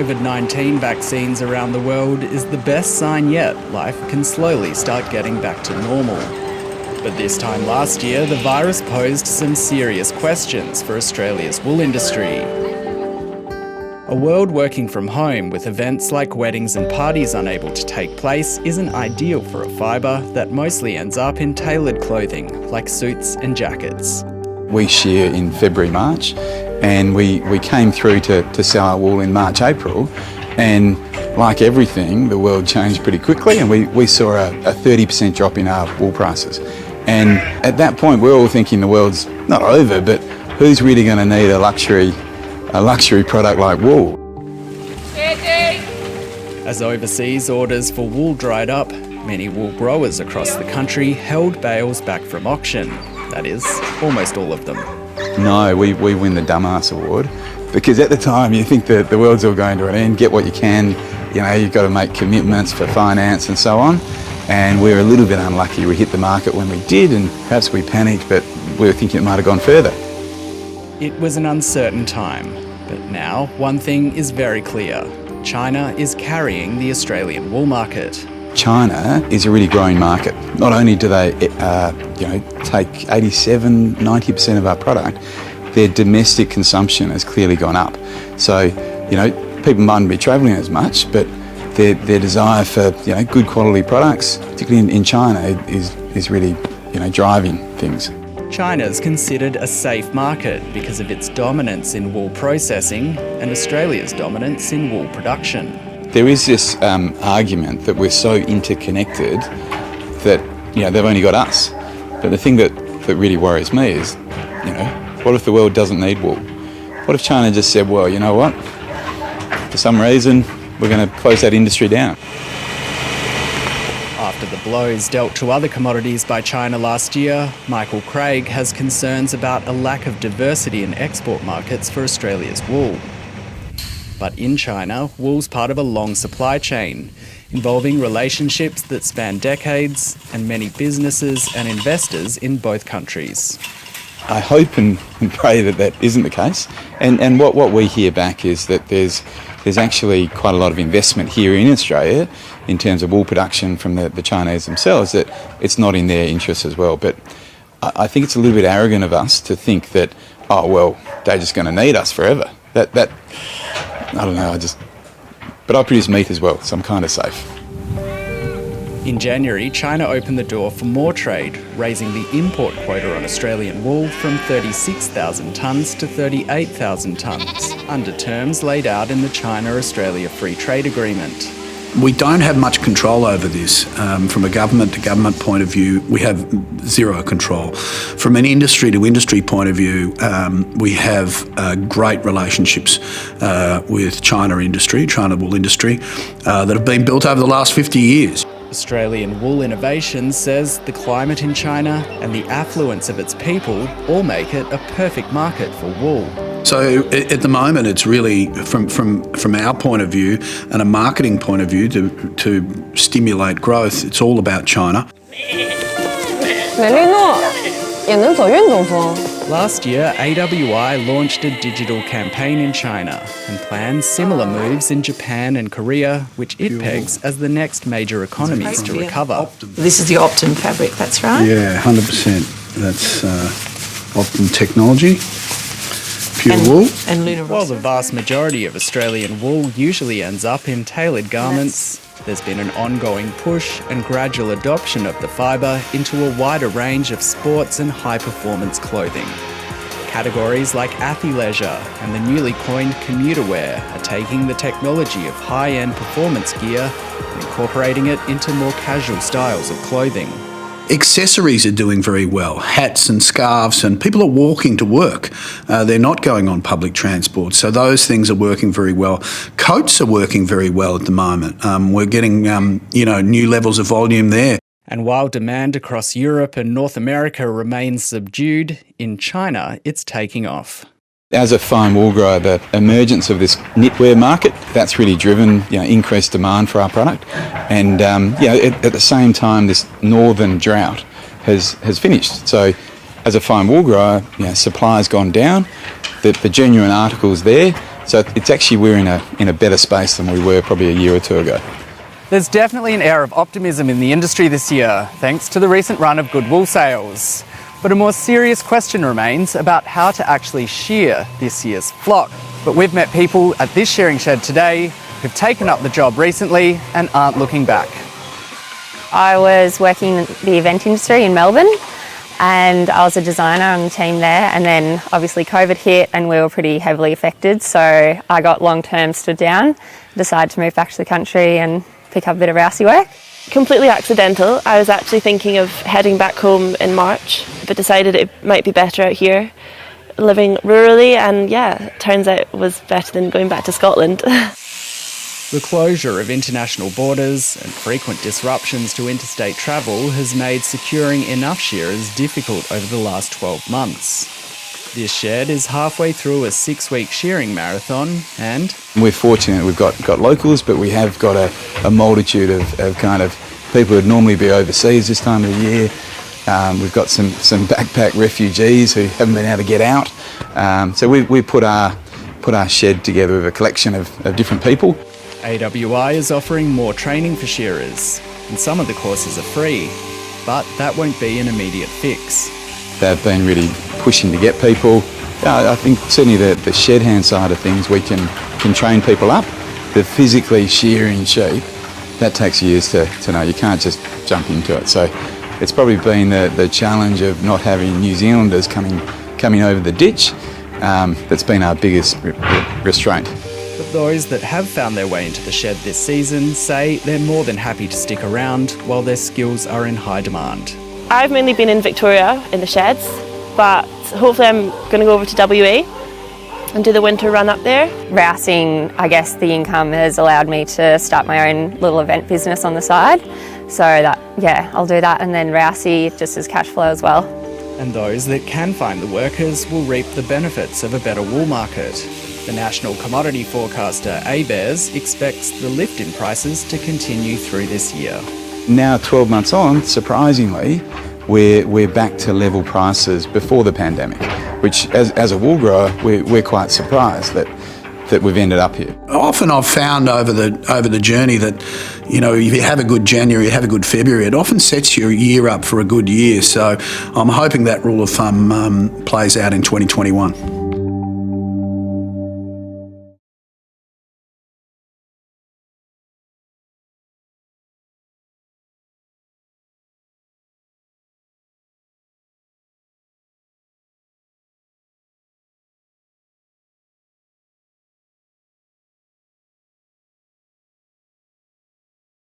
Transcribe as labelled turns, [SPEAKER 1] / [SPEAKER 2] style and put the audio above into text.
[SPEAKER 1] COVID-19 vaccines around the world is the best sign yet life can slowly start getting back to normal. But this time last year, the virus posed some serious questions for Australia's wool industry. A world working from home with events like weddings and parties unable to take place isn't ideal for a fibre that mostly ends up in tailored clothing like suits and jackets.
[SPEAKER 2] We shear in February, March, and we came through to sell our wool in March, April, and like everything, the world changed pretty quickly, and we saw a 30% drop in our wool prices. And at that point, we're all thinking the world's not over, but who's really going to need a luxury product like wool?
[SPEAKER 1] As overseas orders for wool dried up, many wool growers across the country held bales back from auction. That is, almost all of them.
[SPEAKER 2] No, we win the Dumbass Award because at the time you think that the world's all going to an end, get what you can, you've got to make commitments for finance and so on. And we were a little bit unlucky. We hit the market when we did and perhaps we panicked, but we were thinking it might have gone further.
[SPEAKER 1] It was an uncertain time, but now one thing is very clear. China is carrying the Australian wool market.
[SPEAKER 2] China is a really growing market. Not only do they take 87-90% of our product, their domestic consumption has clearly gone up. So, people mightn't be travelling as much, but their desire for good quality products, particularly in China, is really driving things.
[SPEAKER 1] China is considered a safe market because of its dominance in wool processing and Australia's dominance in wool production.
[SPEAKER 2] There is this argument that we're so interconnected that they've only got us. But the thing that really worries me is, what if the world doesn't need wool? What if China just said, well, you know what? For some reason, we're going to close that industry down.
[SPEAKER 1] After the blows dealt to other commodities by China last year, Michael Craig has concerns about a lack of diversity in export markets for Australia's wool. But in China, wool's part of a long supply chain, involving relationships that span decades and many businesses and investors in both countries.
[SPEAKER 2] I hope and pray that isn't the case. And what we hear back is that there's actually quite a lot of investment here in Australia in terms of wool production from the Chinese themselves, that it's not in their interests as well. But I think it's a little bit arrogant of us to think that, oh, well, they're just going to need us forever. That I don't know, but I produce meat as well, so I'm kind of safe.
[SPEAKER 1] In January, China opened the door for more trade, raising the import quota on Australian wool from 36,000 tonnes to 38,000 tonnes, under terms laid out in the China-Australia Free Trade Agreement.
[SPEAKER 3] We don't have much control over this. From a government-to-government point of view, we have zero control. From an industry-to-industry point of view, we have great relationships with China wool industry, that have been built over the last 50 years.
[SPEAKER 1] Australian Wool Innovations says the climate in China and the affluence of its people all make it a perfect market for wool.
[SPEAKER 3] So at the moment, it's really, from our point of view and a marketing point of view, to stimulate growth, it's all about China.
[SPEAKER 1] Last year, AWI launched a digital campaign in China and plans similar moves in Japan and Korea, which it pegs as the next major economies to recover.
[SPEAKER 4] This is the Optim fabric, that's right?
[SPEAKER 3] Yeah, 100%. That's Optim technology. Pure wool.
[SPEAKER 4] And Lunar.
[SPEAKER 1] While the vast majority of Australian wool usually ends up in tailored garments, there's been an ongoing push and gradual adoption of the fibre into a wider range of sports and high-performance clothing. Categories like athleisure and the newly coined commuter wear are taking the technology of high-end performance gear and incorporating it into more casual styles of clothing.
[SPEAKER 3] Accessories are doing very well, hats and scarves, and people are walking to work. They're not going on public transport, so those things are working very well. Coats are working very well at the moment. We're getting, new levels of volume there.
[SPEAKER 1] And while demand across Europe and North America remains subdued, in China it's taking off.
[SPEAKER 2] As a fine wool grower, the emergence of this knitwear market, that's really driven increased demand for our product. And at the same time, this northern drought has finished. So as a fine wool grower, supply's gone down, the genuine article's there, So it's actually we're in a better space than we were probably a year or two ago.
[SPEAKER 1] There's definitely an air of optimism in the industry this year, thanks to the recent run of good wool sales. But a more serious question remains about how to actually shear this year's flock. But we've met people at this shearing shed today who've taken up the job recently and aren't looking back.
[SPEAKER 5] I was working in the event industry in Melbourne, and I was a designer on the team there, and then obviously COVID hit and we were pretty heavily affected, so I got long-term stood down, decided to move back to the country and pick up a bit of rousey work.
[SPEAKER 6] Completely accidental. I was actually thinking of heading back home in March, but decided it might be better out here, living rurally, and yeah, it turns out it was better than going back to Scotland.
[SPEAKER 1] The closure of international borders and frequent disruptions to interstate travel has made securing enough shearers difficult over the last 12 months. This shed is halfway through a 6-week shearing marathon and...
[SPEAKER 2] We're fortunate we've got locals, but we have got a multitude of kind of people who'd normally be overseas this time of the year. We've got some backpack refugees who haven't been able to get out. So we put our shed together with a collection of different people.
[SPEAKER 1] AWI is offering more training for shearers, and some of the courses are free, but that won't be an immediate fix.
[SPEAKER 2] They've been really pushing to get people. I think certainly the shed hand side of things we can train people up. The physically shearing sheep, that takes years to know. You can't just jump into it. So it's probably been the challenge of not having New Zealanders coming over the ditch. That's been our biggest restraint.
[SPEAKER 1] But those that have found their way into the shed this season say they're more than happy to stick around while their skills are in high demand.
[SPEAKER 6] I've mainly been in Victoria in the sheds, but hopefully I'm going to go over to WA and do the winter run up there.
[SPEAKER 5] Rousing, I guess the income has allowed me to start my own little event business on the side. So that, yeah, I'll do that, and then rousey just as cash flow as well.
[SPEAKER 1] And those that can find the workers will reap the benefits of a better wool market. The national commodity forecaster ABARES expects the lift in prices to continue through this year.
[SPEAKER 2] Now 12 months on, surprisingly, we're back to level prices before the pandemic, which as a wool grower, we're quite surprised that we've ended up here.
[SPEAKER 3] Often I've found over the journey that, you know, if you have a good January, you have a good February, it often sets your year up for a good year. So I'm hoping that rule of thumb plays out in 2021.